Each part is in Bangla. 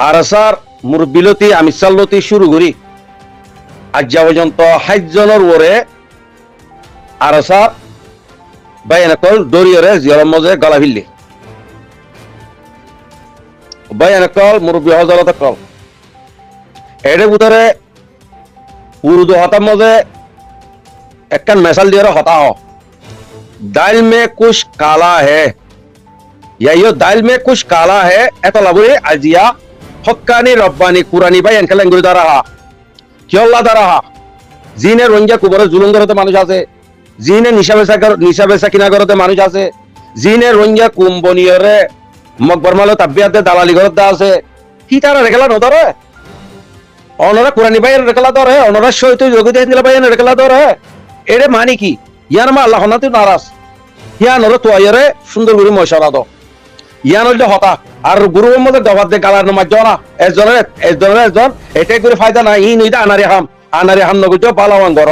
আর স্যার মুরব্বিলতি আমি চাল্লতি শুরু করি আজ যা পর্যন্ত ৬০ জনের ওরে আর স্যার বাইন কল দরিয়রে জিয়ার মজে গলা ফিরলি বাইন কল মুরব্বী হজরত কল এর ভিতরে উর্দু হতার মজে একখান মেসাল দিয়ে হতা হ दाल में कुछ काला है या यो दाल में कुछ काला है এত লাবরে আজিয়া হক্কানি রব্বানি কুরানি ভাই এনকে ল্যাঙ্গুয়েজ দ্বারা কিয়ল্লা দ্বারা জিনে রঞ্জা কুবরে জুলুম করতে মানুষ আছে জিনে নিশা বেচা কিনা করতে মানুষ আছে জিনে রঞ্জা কুম্বনিয়রে মকবরমালো তাবিয়াতে দালালি করতে আছে কি তারা রেখলা নদরে অনরা কুরানি ভাই রেখলা ধরে অনরা সৈত যোগী দিলা ভাই রেখলা ধরে এরে মানে কি ইয়ার মা আল্লাহ নাতে নারাজ ইয়ানরে তো আয়রে সুন্দর করে মশারা দাও ইয়ানর যে হতা আর গুরুর মধ্যে দবাদ দে গালার নামাজ জনা একজন এটাই করে ফায়দা নাই ই নইদা আনারে হাম নগজ পালাওয়ান গর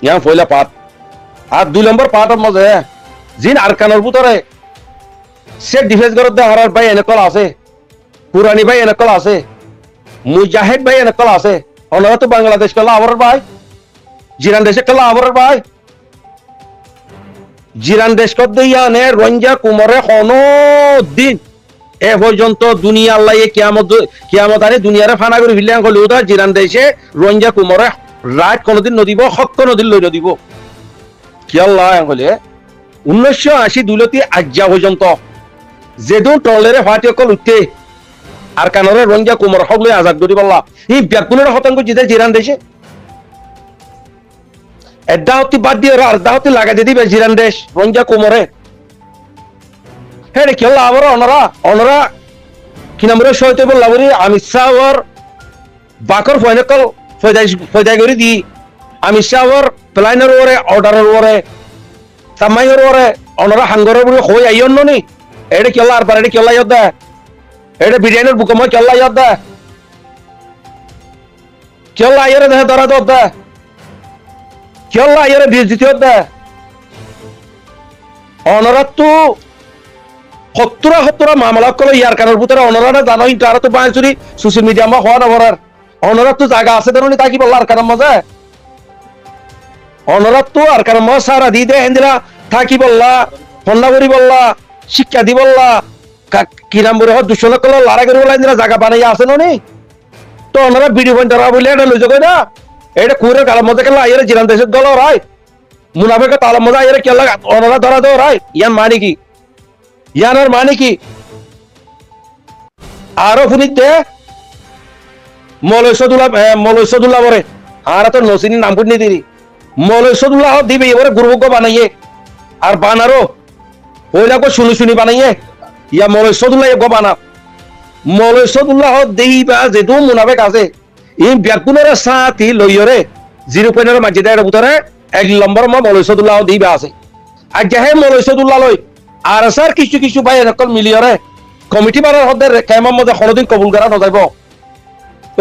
ইয়ান ফয়লা পাত আর ২ নম্বর পাতের মধ্যে জিন আরকানের ভিতরে সে ডিফেন্স করত দে হারার ভাই এনেকল আছে পুরানি ভাই এনেকল আছে মুজাহিদ ভাই এনেকল আছে ওনারা তো বাংলাদেশ কলা আবর ভাই জিরান দেশে কলা আবর ভাই জিরান দেশ কত দিয়ানে রঞ্জা কুমরে কোনো দিন এ পর্যন্ত দুনিয়া আল্লাহ কিয়ামত আরে দুনিয়ারে ফানা করে ফিলিয়ান কলি উদা জিরান দেশে রঞ্জা কুমরে রাত কোনদিন নদিব হক নদীর লই নদিব কি আল্লাহ কলি 1980 দুলতি আজ্জা পর্যন্ত যেদু টলেরে ফাটি অকল উঠতে আর কানরে রঞ্জা কুমর হক লই আজাদ করি বললা এই ব্যাকুনের হতঙ্গ জিতে জিরান দেশে এদাহতি বাদ দিয়ে আর দাহতি লাগাই দিবে জিরান দেশ রঞ্জা কুমরে হ্যাঁ কেউ আবার অনরা কি নামরে সইতে বললা বলি আমি সাওয়ার বাকর ফয়নকল ফয়দাই করে দি আমি সাওয়ার প্লাইনের ওরে অর্ডারের ওরে সামাইয়ের ওরে অনরা হাঙ্গরের বলে হই আইয়ন নি এটা কেলা আর পারে কেলা ইয়দা এটা বিরিয়ানির বুকম কেলা ইয়দা কেলা আইরে দেহ ধরা দদা কেলা আইরে বিজিত দা অনরাত সত্তরা মামলা কল ইয়ার কারণের ভিতরে অনরা জানো ইন্টারনেট তো বাঁচুরি সোশ্যাল মিডিয়া মা হওয়া নবরার অনরা তো জায়গা আছে দেনি তাকি বললা আর কারণ মজা অনরা তো আর কারণ মজা সারা দি দে হেন্দিলা থাকি বললা ফন্নাবরি বললা শিক্ষা দি বললা কি নাম বলে দুশো কল লড়াই করে বললা ইন্দিরা জায়গা বানাইয়া আছে নি তো অনরা ভিডিও পয়েন্ট বলে এটা লই যাবে না এটা কুরের কালার মধ্যে কেলা আইরে জিরান দেশের দল রাই মুনাফেকে তালার মধ্যে আইরে কেলা অনরা ধরা দেও রাই ইয়ান মানে কি ইয়ানোর মানে কি আরো ফুনিতে মৌলসদুল্লাহ বরে আর তো নসিনী নাম ফুটনি দিদি মৌলসদুল্লাহ দিবে এবারে গুরুভোগ্য বানাইয়ে আর বানারো ওইলা কো শুনি বানাইয়ে ইয়া মৌলসদুল্লাহ গো বানা মৌলসদুল্লাহ দেইবা যেদু মুনাফেক আছে এই ব্যাকুনের সাথে লইয়রে 0.এর মাঝে দেয় ভিতরে 1 নম্বর মৌলসদুল্লাহ দিবা আছে আর যাহে মৌলসদুল্লাহ লই আর স্যার কিছু ভাই এরকম মিলিয়রে কমিটি বানার হতে কেমন মধ্যে কোনদিন কবুল করা নজাইব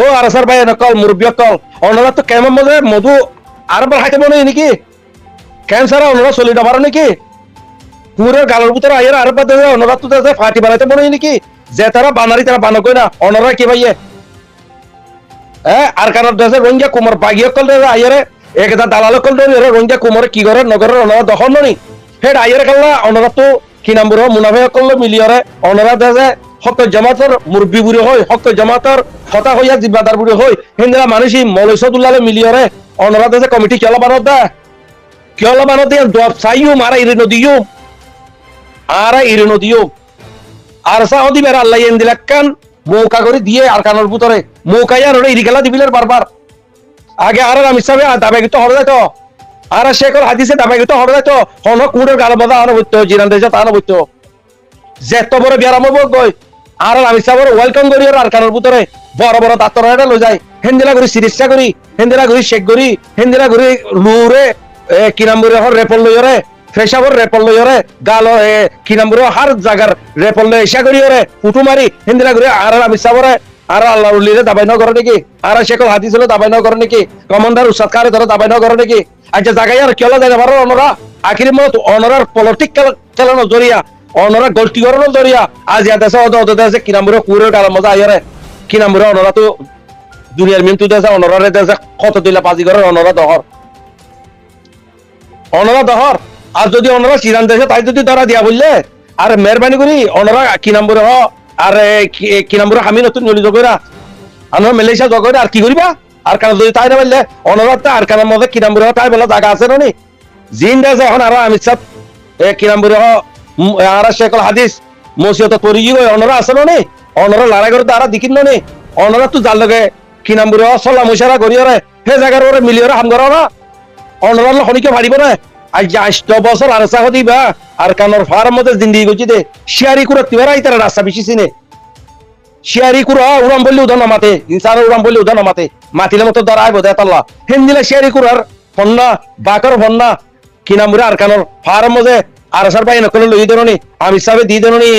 ও আর স্যার ভাই এরকম মুরব্বী কল অনরা তো কেমন মধ্যে মধু আর হাইতে মনে নাকি ক্যান্সার অনরা চলি যাবার নাকি পুরো গালের ভিতরে আইয়ের আর বাদ অনরা তো ফাটি বানাইতে মনে নাকি যে তারা বানারি তারা বানো কই না অনরা কি ভাইয়ে আর কারণ দেশে রঞ্জা কুমার বাগিয়ে কল আইয়ারে একটা দালাল কল রঞ্জা কুমার কি করে নগরের অনরা দখল ননি হেড আইয়ারে কাল্লা অনরা তো কি নাম বড় মুনাফে কল মিলিয়রে অনরা দেশে হক জামাতের মুরব্বী বুড়ি হয় হক জামাতের কথা হইয়া জিব্বাদার বুড়ি হয় হিন্দা মানুষই মৌলসদুল্লাহ মিলিয়রে অনরা দেশে কমিটি কেলা বানত দিয়ে দপ চাইও মারা ইরে নদীও আর সাহদি বের আল্লাহ ইন্দিলাকান মৌকা করে দিয়ে আর কানোর ভিতরে মৌকাইয়া রড়ে ইরিকালা দিবিলের বারবার আগে আর আমি সাবে দাবে কিন্তু হরে যাইতো আর শেখর হাদিসে দাবে কিন্তু হরে যাইতো হন কুড়ের গাল বাদা আনো হইতো জিরান দেশে তা আনো হইতো যেত বড় বিয়ারাম গই আর আমি সাবর ওয়েলকাম করি আর কানোর ভিতরে বড় দাঁতর এটা লই যায় হেন্দিলা করি সিরিজটা করি হেন্দিলা করি শেখ করি হেন্দিলা করি লুরে কি নাম বলে হর রেপল লইরে ফেসাবর রেপল লইরে গাল কি নাম বলে হার জায়গার রেপল লই এসা করি ওরে ফুটু মারি হেন্দিলা করি আর আমি সাবরে আর আল্লাহ উল্লিরে দাবাই ন করে নাকি আর শেখর হাদিস হলে দাবাই ন করে নাকি কমান্ডার উস্তাদ কারে ধরে দাবাই ন করে নাকি আচ্ছা জায়গায় আর কেলা যায় পারো অনরা আখিরি মত অনরার পলিটিক খেলানো জরিয়া অনরা গোষ্ঠী গরণ জরিয়া আজ ইয়াতে অত দেশে কি নামরে কুরের গালার মজা আইরে কি নামরে অনরা তো দুনিয়ার মিম তুই দেশে অনরারে দেশে কত দিলা পাজি করে অনরা দহর আর যদি অনরা চিরান দেশে তাই যদি ধরা দিয়া বললে আর মেহরবানি করি অনরা কি নামরে হ আর কি নামরে আমি নতুন নলি জগরা আনরা মালয়েশিয়া জগরে আর কি করিবা আর কারণ যদি তাই না বললে অনরা আর কারণ মধ্যে কি নামরে তাই বলা জায়গা আছে না নি জিন দেশে এখন আর আমি সব কি নামরে হ আর শেখল হাদিস মসিয়ত পরি গই অনরা আছে না নি অনরা লড়াই করে তারা দেখিন না নি অনরা তো জাল লগে কি নামরে হ সলা মুশারা করিয়রে হে জায়গার ওরে মিলিয়রে হাম করো না অনরা খনিকে ভারিব না আজ 8 বছর আর সাহ দিবা আর কানর ফার্ম মধ্যে জিন্দিগি গজি দে শিয়ারি কুরা তিবারাই তারা রাস্তা বেশি সিনে শিয়ারি কুরা উড়াম বললি উদান মাতে ইনসান উড়াম বললি উদান মাতে মাতিলে মতো দাঁড়ায় বোধ আল্লাহ হিন্দিলা শিয়ারি কুরার ফন্না বাকর ফন্না কি নামরে আর কানর ফার্ম মধ্যে আর সার ভাই নকল লই দেননি আমি সাবে দি দেননি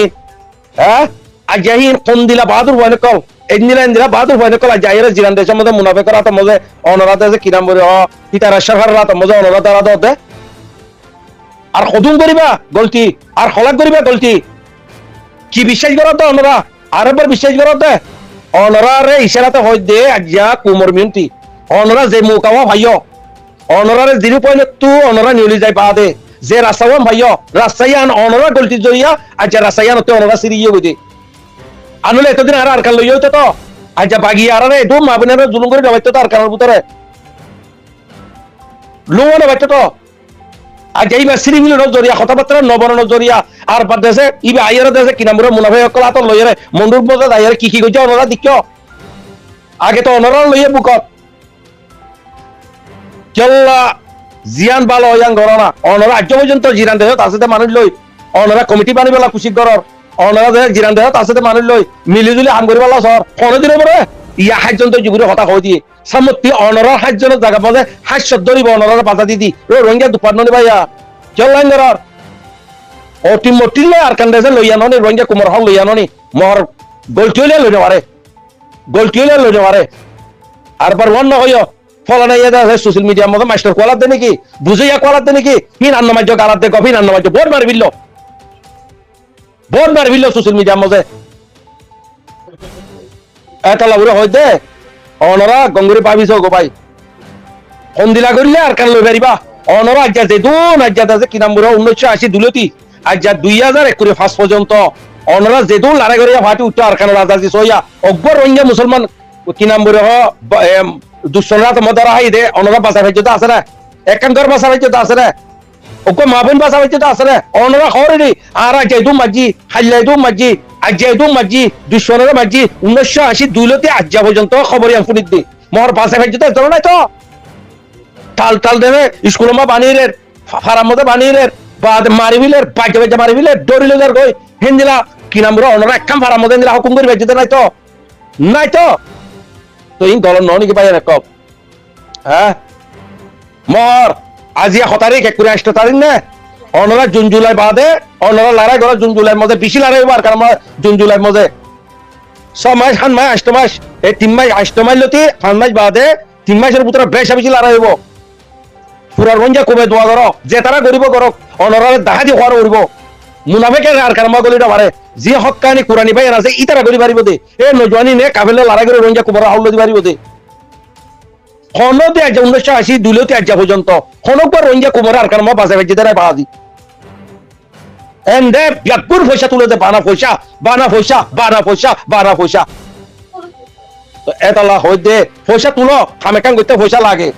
হ্যাঁ আজ যাই কোন দিলা বাহাদুর বয় নকল ইন্দিরা বাহাদুর বয় নকল আজ যাইরা জিরান দেশের মধ্যে মুনাফিক রাত মধ্যে অনরাতে যে কি নামরে ইতারা শহর রাত মধ্যে অনরা তারা দতে আর কদুম করিবা গলতি আর হলাক করিবা গলতি কি বিশ্বাস করো তো অনরা আরেকবার বিশ্বাস করো তো অনরা রে ইশারাতে হই দে আজ্ঞা কুমর মিনতি অনরা যে মুকাওয়া ভাইও অনরা রে জিরো পয়েন্ট তু অনরা নিউলি যাই পা দে যে রাস্তাওয়াম ভাইও রাস্তায়ান অনরা গলতি জইয়া আজ্ঞা রাস্তায়ান তো অনরা সিরিয়ে গই দে আনুলে এতদিন আর কাল লইও তো আজ্ঞা বাগি আর রে দু মাবনারে জুলুম করে দাবাইতো তো আর কানের ভিতরে লুওনা বাইতো তো আজ এইবার সিরিমিল জরিয়া কথাবার্তা নবরণ জরিয়া আর দেশে ইবে আইয়ার দেশে কি নামরে মুনাফে কলা তো লইরে মন্ডুর মধ্যে আইয়ার কি কইছে অনরা দিক্য আগে তো অনরা লইয়ে বুকত চল্লা জিয়ান ভালো হইয়ান গরনা অনরা আজ পর্যন্ত জিরান দেহ তার সাথে মানুষ লই অনরা কমিটি বানি বেলা খুশি করর অনরা দেহ জিরান দেহ তার সাথে মানুষ লই মিলিজুলি হাম করি বেলা সর কোন দিনে পরে ইয়া হাজজন তো জীবনে কথা কই দিয়ে সামত্তি অনরা হাজজনের জায়গা পাবে হাজ ধরিব অনরা পাতা দিদি রোহিঙ্গা দুপার ননি ভাইয়া চল লাইনর অটি মটিলে আর কান্দেছে লইয়া ননি রোহিঙ্গা কুমার হল লইয়া ননি মর গোলটিলে লইতে পারে গোলটিলে লইতে পারে আর পর অন্য হইও ফলানা ইয়া দে সোশ্যাল মিডিয়ার মধ্যে মাস্টার কোয়ালাত দে নাকি বুঝাইয়া কোয়ালাত দে নাকি হিন আন্নমাজ্য গালাত দে গফিন আন্নমাজ্য বোর্ড মারবিল সোশ্যাল মিডিয়ার মধ্যে এতলা বুড়ো হই দে অনরা গঙ্গুরে পাবিছ গো ভাই কন্দিলা করিলে আর কান লই পারিবা অনরা আজ্ঞা যে দুন আজ্ঞা আছে কি নাম বুড়ো 1980 দুলতি আজ্ঞা 2001 করে 5 পর্যন্ত অনরা যে দুন লড়াই করিয়া ফাটি উঠতো আর কান রাজাজি সইয়া অকবর রোহিঙ্গা মুসলমান কি নাম বুড়ো দুশরা তো মদারা হাই দে অনরা বাসা ভেজতা আছে না একাঙ্কর বাসা ভেজতা আছে না ওকে মাবুন বাসা ভেজতা আছে না অনরা খবরই আর আজ্ঞা দু মাজি হাল্লাই দু মাজি আজ্ঞা মাঝি 200 মাঝি 1980 দুইলতে আজ্ঞা পর্যন্ত খবরই ফুনিত দি মোর পাশে ভেজতে চলো নাই তো টাল দেবে স্কুল মা বানিলের ফারাম মধ্যে বানিলের বাদ মারিবিলের বাজে বাজে মারিবিলের দরিলের কই হিন্দিলা কি নাম রে অনরা একখান ফারাম মধ্যে দিলা হুকুম করে ভেজতে নাই তো ইন দল ননি কি পাই রাখব হ্যাঁ মোর আজিয়া 7 তারিখ 1 তারিখ না অনরা জুন জুলাই বাদে অনরা লড়াই করে জুন জুলাইয়ের মধ্যে বেশি লড়াই হইব আর কারণ জুন জুলাইয়ের মধ্যে 6 মাস 7 মাস 8 মাস এই 3 মাস 8 মাস লতি 5 মাস বাদে 3 মাসের ভিতরে বেশি লড়াই হইব পুরার রঞ্জা কবে দোয়া করো যে তারা গরিব করক অনরা দেখা দি হওয়ার উড়ব মুনাফিকের আর কারণ গলিটা পারে যে হক্কানি কুরআনি ভাই আছে ইতারা গরি পারিব দে এ নজওয়ানি নে কাফেলে লড়াই করে রঞ্জা কুবরা হাউল দি পারিব দে খনতে আজ 1980 দুলতে আজ পর্যন্ত খনকবার রঞ্জা কুবরা আর কারণ বাসা ভেজে দেয় বাদি এন্ডে বিয়াকুর পয়সা তুলে দে বানা পয়সা তো এতলা হই দে পয়সা তুলো খামেকান করতে পয়সা লাগে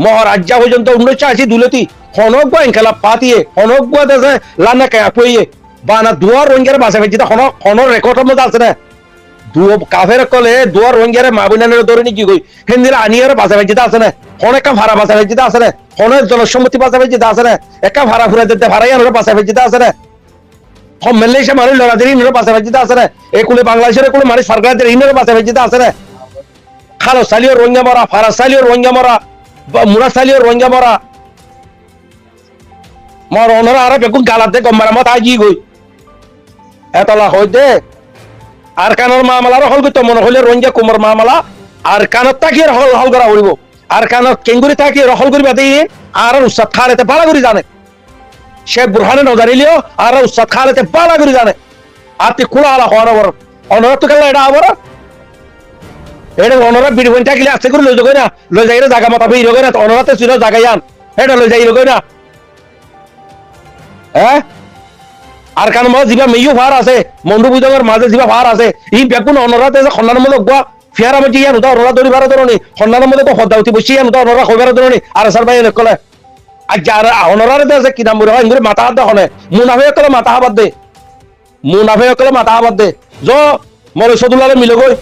মহারাজ্য পর্যন্ত 1980 দুলতি খনকবা ইনকালা পাতিয়ে খনকবা দেশে লানা কে কইয়ে বানা দুয়ার রঞ্জার বাসা ভেজে খনর রেকর্ডের মধ্যে আছে না কাফের কলে দুয়ার রোহিঙ্গারে মাবুনানের ধরে নি কি কই হিন্দিরা আনিয়ার বাসা ভেজে আছে না অনেক ভাড়া বাসা ভেজে আছে না অনেক জনসম্মতি বাসা ভেজে আছে না একা ভাড়া ফুরা দিতে ভাড়াই আনার বাসা ভেজে আছে না কম মালয়েশিয়া মানুষ লড়াদের ইনের বাসা ভেজে আছে না এই কুলে বাংলাদেশের কুলে মানুষ সরকারের ইনের বাসা ভেজে আছে না খালো সালিও রোহিঙ্গা মরা ফারা সালিও রোহিঙ্গা মরা মুরা সালিও রোহিঙ্গা মরা মর অনরা আর বেগুন গালাতে গম্মারা মত আগি গই এতলা হই দে আর কানর মামলার হল করতে মনে হলে রঞ্জা কুমার মামলা আর কানত তাকিয়ে হল করা উড়িব আর কানত কেঙ্গুরি তাকিয়ে হল করিবা দিই আর উৎসাহ খাড়েতে ভাড়া করি জানে শেখ বুরহানে নজারিলিও আর উস্তাদ খালেতে বালা করে জানে আর তুই খোলা আলা হওয়ার বড় অনরা তো খেলা এটা আবার এটা অনরা বিড়ি বইটা গেলে আছে করে লই যাই না লই যাই জায়গা মাথা বের হবে না অনরাতে ছিল জায়গা যান এটা লই যাই না হ্যাঁ আর কারণ মাঝে যিবা মেয়ো ভার আছে মন্ডু বুজঙ্গের মাঝে যিবা ভার আছে ই বেগুন অনরাতে যে খন্ডানমূলক গোয়া ফিয়ারা মজি ইয়ান উদা অনরা দরি ভার ধরনি খন্ডানমূলক তো হদাউতি বসি ইয়ান উদা অনরা খবর ধরনি আর স্যার ভাই নকলে আর যারা অনরাতে আছে কি নাম বলে হয় ইংরে মাথা হাত দেখনে মুনাফে কলে মাথা হাত দে মুনাফে কলে মাথা হাত দে জ মরে সদুলালে মিলে গই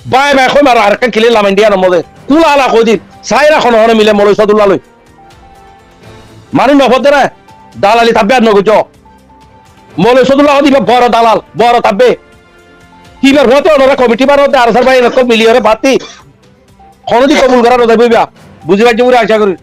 বাই বাই কই মার আর কিলে লাম ইন্ডিয়া নমদে কুলা আলা কই দিন সাইরা খন হনে মিলে মরে সদুলালে মানুষ নফদ না দালালি থাকবে আর নগুজ মলে সদুল্লাহ দিবে বড় দালাল বড় থাকবে কিবার হতে ওরা কমিটি বার হতে আর স্যার ভাই মিলিয়ে বাতি খনদি কবুল করার বুঝি পাইছি আশা করি